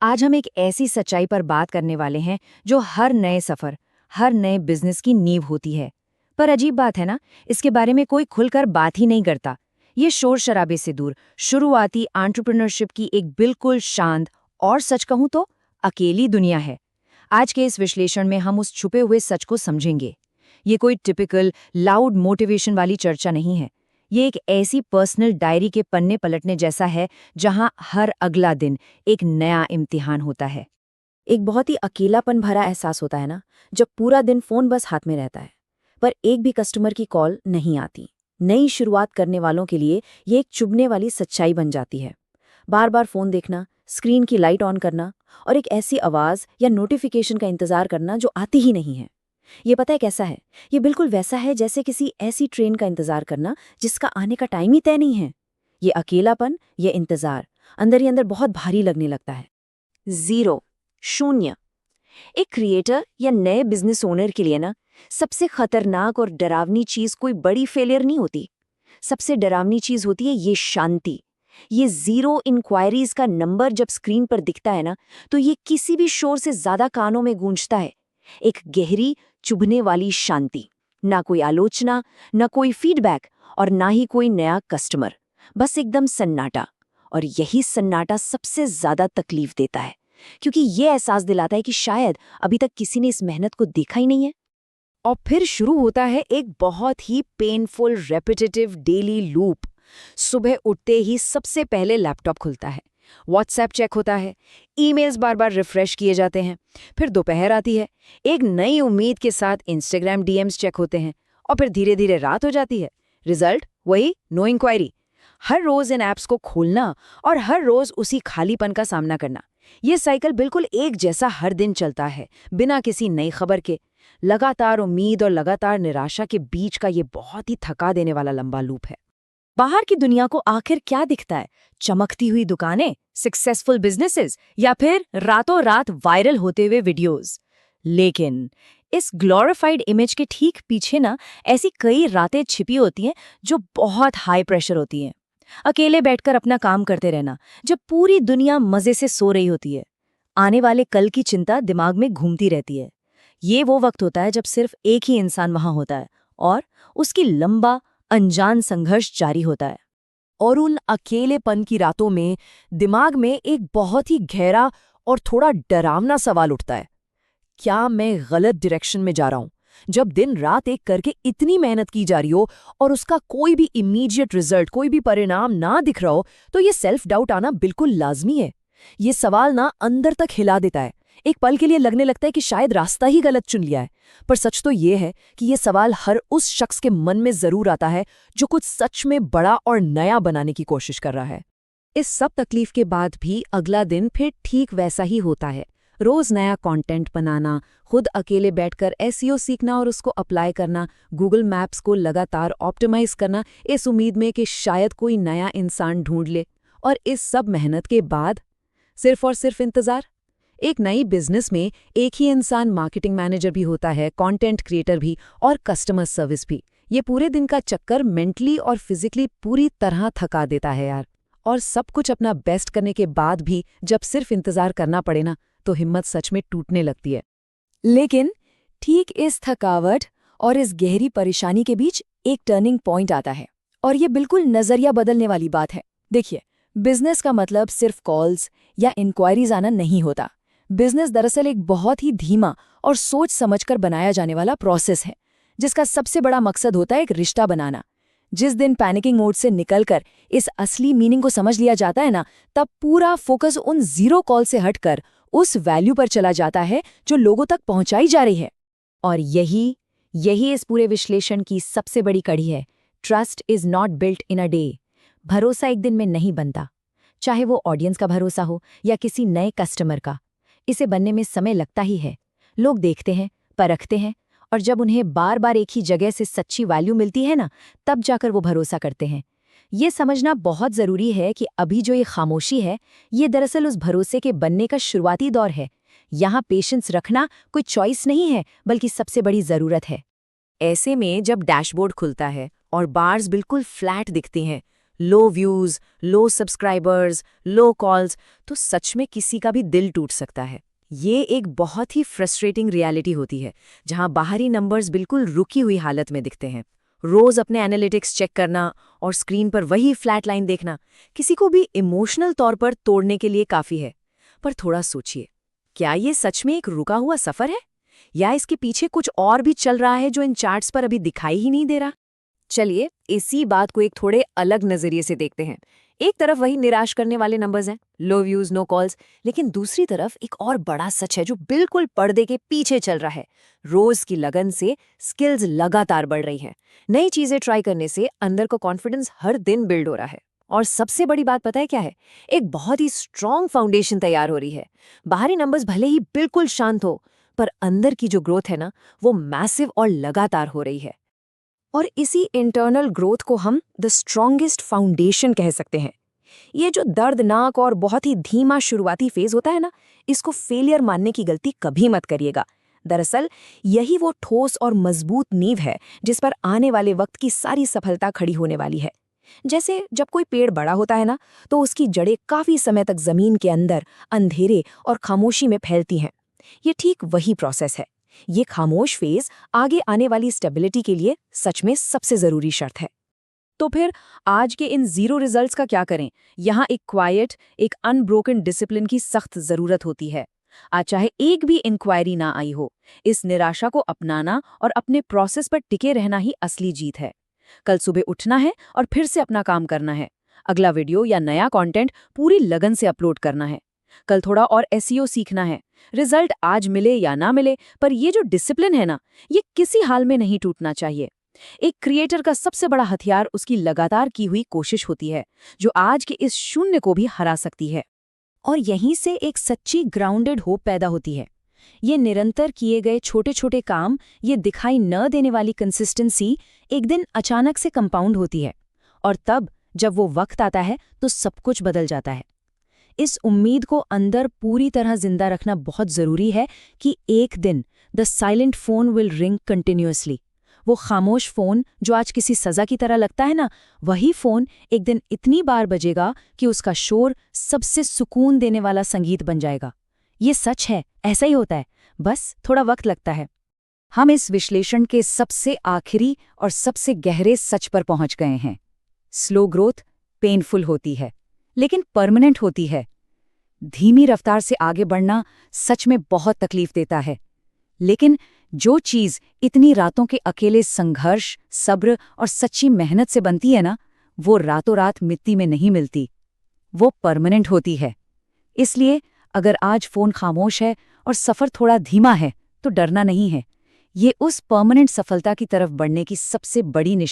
आज हम एक ऐसी सच्चाई पर बात करने वाले हैं जो हर नए सफर, हर नए बिजनेस की नींव होती है। पर अजीब बात है ना, इसके बारे में कोई खुलकर बात ही नहीं करता। ये शोर शराबे से दूर शुरुआती एंटरप्रेन्योरशिप की एक बिल्कुल शांत और सच कहूं तो अकेली दुनिया है। आज के इस विश्लेषण में हम उस छुपे हुए सच को समझेंगे। ये कोई टिपिकल लाउड मोटिवेशन वाली चर्चा नहीं है। ये एक ऐसी पर्सनल डायरी के पन्ने पलटने जैसा है जहां हर अगला दिन एक नया इम्तिहान होता है। एक बहुत ही अकेलापन भरा एहसास होता है ना, जब पूरा दिन फोन बस हाथ में रहता है पर एक भी कस्टमर की कॉल नहीं आती। नई शुरुआत करने वालों के लिए ये एक चुभने वाली सच्चाई बन जाती है। बार बार फोन देखना, स्क्रीन की लाइट ऑन करना और एक ऐसी आवाज या नोटिफिकेशन का इंतजार करना जो आती ही नहीं है। ये पता है कैसा है? ये बिल्कुल वैसा है जैसे किसी ऐसी ट्रेन का इंतजार करना जिसका आने का टाइम ही तय नहीं है। ये अकेलापन, ये इंतजार अंदर ही अंदर बहुत भारी लगने लगता है। जीरो, शून्य। एक क्रिएटर या नए बिजनेस ओनर के लिए ना सबसे खतरनाक और डरावनी चीज कोई बड़ी फेलियर नहीं होती। सबसे डरावनी चीज होती है ये शांति। ये जीरो इंक्वायरीज का नंबर जब स्क्रीन पर दिखता है ना, तो ये किसी भी शोर से ज्यादा कानों में गूंजता है। एक गहरी चुभने वाली शांति। ना कोई आलोचना, ना कोई फीडबैक और ना ही कोई नया कस्टमर। बस एकदम सन्नाटा। और यही सन्नाटा सबसे ज्यादा तकलीफ देता है, क्योंकि ये एहसास दिलाता है कि शायद अभी तक किसी ने इस मेहनत को देखा ही नहीं है। और फिर शुरू होता है एक बहुत ही पेनफुल रेपिटेटिव डेली लूप। सुबह उठते ही सबसे पहले लैपटॉप खुलता है, व्हाट्सएप चेक होता है, ईमेल्स बार बार रिफ्रेश किए जाते हैं। फिर दोपहर आती है, एक नई उम्मीद के साथ इंस्टाग्राम डीएम्स चेक होते हैं और फिर धीरे धीरे रात हो जाती है। रिजल्ट वही, नो इंक्वायरी। हर रोज इन ऐप्स को खोलना और हर रोज उसी खालीपन का सामना करना। ये साइकिल बिल्कुल एक जैसा हर दिन चलता है, बिना किसी नई खबर के। लगातार उम्मीद और लगातार निराशा के बीच का ये बहुत ही थका देने वाला लंबा लूप है। बाहर की दुनिया को आखिर क्या दिखता है? चमकती हुई दुकानें, सक्सेसफुल बिजनेसेस या फिर रातों रात वायरल होते हुए वीडियोस। लेकिन इस ग्लोरिफाइड इमेज के ठीक पीछे ना ऐसी कई रातें छिपी होती हैं जो बहुत हाई प्रेशर होती हैं। अकेले बैठकर अपना काम करते रहना जब पूरी दुनिया मजे से सो रही होती है। आने वाले कल की चिंता दिमाग में घूमती रहती है। ये वो वक्त होता है जब सिर्फ एक ही इंसान वहां होता है और उसकी लंबा अनजान संघर्ष जारी होता है। और उन अकेलेपन की रातों में दिमाग में एक बहुत ही गहरा और थोड़ा डरावना सवाल उठता है, क्या मैं गलत डायरेक्शन में जा रहा हूं? जब दिन रात एक करके इतनी मेहनत की जा रही हो और उसका कोई भी इमीडिएट रिजल्ट, कोई भी परिणाम ना दिख रहा हो, तो ये सेल्फ डाउट आना बिल्कुल लाजमी है। ये सवाल ना अंदर तक हिला देता है। एक पल के लिए लगने लगता है कि शायद रास्ता ही गलत चुन लिया है। पर सच तो ये है कि ये सवाल हर उस शख्स के मन में जरूर आता है जो कुछ सच में बड़ा और नया बनाने की कोशिश कर रहा है। इस सब तकलीफ के बाद भी अगला दिन फिर ठीक वैसा ही होता है। रोज नया कंटेंट बनाना, खुद अकेले बैठकर एसईओ सीखना और उसको अप्लाई करना, गूगल मैप्स को लगातार ऑप्टिमाइज करना, इस उम्मीद में कि शायद कोई नया इंसान ढूंढ ले। और इस सब मेहनत के बाद सिर्फ और सिर्फ इंतजार। एक नई बिजनेस में एक ही इंसान मार्केटिंग मैनेजर भी होता है, कंटेंट क्रिएटर भी और कस्टमर सर्विस भी। ये पूरे दिन का चक्कर मेंटली और फिजिकली पूरी तरह थका देता है यार। और सब कुछ अपना बेस्ट करने के बाद भी जब सिर्फ इंतजार करना पड़े ना, तो हिम्मत सच में टूटने लगती है। लेकिन ठीक इस थकावट और इस गहरी परेशानी के बीच एक टर्निंग पॉइंट आता है, और ये बिल्कुल नजरिया बदलने वाली बात है। देखिए, बिजनेस का मतलब सिर्फ कॉल्स या इंक्वायरीज आना नहीं होता। बिजनेस दरअसल एक बहुत ही धीमा और सोच समझकर बनाया जाने वाला प्रोसेस है, जिसका सबसे बड़ा मकसद होता है एक रिश्ता बनाना। जिस दिन पैनिकिंग मोड से निकलकर इस असली मीनिंग को समझ लिया जाता है ना, तब पूरा फोकस उन जीरो कॉल से हटकर उस वैल्यू पर चला जाता है जो लोगों तक पहुंचाई जा रही है। और यही इस पूरे विश्लेषण की सबसे बड़ी कड़ी है। Trust is not built in a day. भरोसा एक दिन में नहीं बनता, चाहे वो ऑडियंस का भरोसा हो या किसी नए कस्टमर का। इसे बनने में समय लगता ही है। लोग देखते हैं, परखते हैं, और जब उन्हें बार बार एक ही जगह से सच्ची वैल्यू मिलती है ना, तब जाकर वो भरोसा करते हैं। ये समझना बहुत ज़रूरी है कि अभी जो ये खामोशी है, ये दरअसल उस भरोसे के बनने का शुरुआती दौर है। यहाँ पेशेंस रखना कोई चॉइस नहीं है, बल्कि सबसे बड़ी ज़रूरत है। ऐसे में जब डैशबोर्ड खुलता है और बार्स बिल्कुल फ्लैट दिखती हैं, लो व्यूज, लो सब्सक्राइबर्स, लो कॉल्स, तो सच में किसी का भी दिल टूट सकता है। ये एक बहुत ही फ्रस्ट्रेटिंग रियलिटी होती है, जहां बाहरी नंबर्स बिल्कुल रुकी हुई हालत में दिखते हैं। रोज अपने एनालिटिक्स चेक करना और स्क्रीन पर वही फ्लैट लाइन देखना किसी को भी इमोशनल तौर पर तोड़ने के लिए काफी है। पर थोड़ा सोचिए, क्या ये सच में एक रुका हुआ सफर है, या इसके पीछे कुछ और भी चल रहा है जो इन चार्ट्स पर अभी दिखाई ही नहीं दे रहा? चलिए इसी बात को एक थोड़े अलग नजरिए से देखते हैं। एक तरफ वही निराश करने वाले नंबर्स हैं, लो व्यूज, नो कॉल्स, लेकिन दूसरी तरफ एक और बड़ा सच है जो बिल्कुल पर्दे के पीछे चल रहा है। रोज की लगन से स्किल्स लगातार बढ़ रही हैं। नई चीजें ट्राई करने से अंदर का कॉन्फिडेंस हर दिन बिल्ड हो रहा है। और सबसे बड़ी बात पता है क्या है? एक बहुत ही स्ट्रॉन्ग फाउंडेशन तैयार हो रही है। बाहरी नंबर्स भले ही बिल्कुल शांत हो, पर अंदर की जो ग्रोथ है ना, वो मैसिव और लगातार हो रही है। और इसी इंटरनल ग्रोथ को हम द स्ट्रॉन्गेस्ट फाउंडेशन कह सकते हैं। ये जो दर्दनाक और बहुत ही धीमा शुरुआती फेज होता है ना, इसको फेलियर मानने की गलती कभी मत करिएगा। दरअसल यही वो ठोस और मजबूत नींव है जिस पर आने वाले वक्त की सारी सफलता खड़ी होने वाली है। जैसे जब कोई पेड़ बड़ा होता है ना, तो उसकी जड़ें काफी समय तक जमीन के अंदर अंधेरे और खामोशी में फैलती हैं। ये ठीक वही प्रोसेस है। ये खामोश फेज आगे आने वाली स्टेबिलिटी के लिए सच में सबसे जरूरी शर्त है। तो फिर आज के इन जीरो रिजल्ट्स का क्या करें? यहाँ एक क्वाइट, एक अनब्रोकन डिसिप्लिन की सख्त जरूरत होती है। आज चाहे एक भी इंक्वायरी ना आई हो, इस निराशा को अपनाना और अपने प्रोसेस पर टिके रहना ही असली जीत है। कल सुबह उठना है और फिर से अपना काम करना है। अगला वीडियो या नया कंटेंट पूरी लगन से अपलोड करना है। कल थोड़ा और एसईओ सीखना है। रिजल्ट आज मिले या ना मिले, पर ये जो डिसिप्लिन है ना, ये किसी हाल में नहीं टूटना चाहिए। एक क्रिएटर का सबसे बड़ा हथियार उसकी लगातार की हुई कोशिश होती है, जो आज के इस शून्य को भी हरा सकती है। और यहीं से एक सच्ची ग्राउंडेड होप पैदा होती है। ये निरंतर किए गए छोटे छोटे काम, ये दिखाई न देने वाली कंसिस्टेंसी एक दिन अचानक से कंपाउंड होती है, और तब जब वो वक्त आता है तो सब कुछ बदल जाता है। इस उम्मीद को अंदर पूरी तरह जिंदा रखना बहुत जरूरी है कि एक दिन the silent phone will ring continuously. वो खामोश फोन जो आज किसी सजा की तरह लगता है ना, वही फोन एक दिन इतनी बार बजेगा कि उसका शोर सबसे सुकून देने वाला संगीत बन जाएगा। ये सच है, ऐसा ही होता है, बस थोड़ा वक्त लगता है। हम इस विश्लेषण के सबसे आखिरी और सबसे गहरे सच पर पहुंच गए हैं। स्लो ग्रोथ पेनफुल होती है, लेकिन परमानेंट होती है। धीमी रफ्तार से आगे बढ़ना सच में बहुत तकलीफ देता है, लेकिन जो चीज इतनी रातों के अकेले संघर्ष, सब्र और सच्ची मेहनत से बनती है ना, वो रातों रात मिट्टी में नहीं मिलती, वो परमानेंट होती है। इसलिए अगर आज फोन खामोश है और सफर थोड़ा धीमा है, तो डरना नहीं है। ये उस परमानेंट सफलता की तरफ बढ़ने की सबसे बड़ी निशानी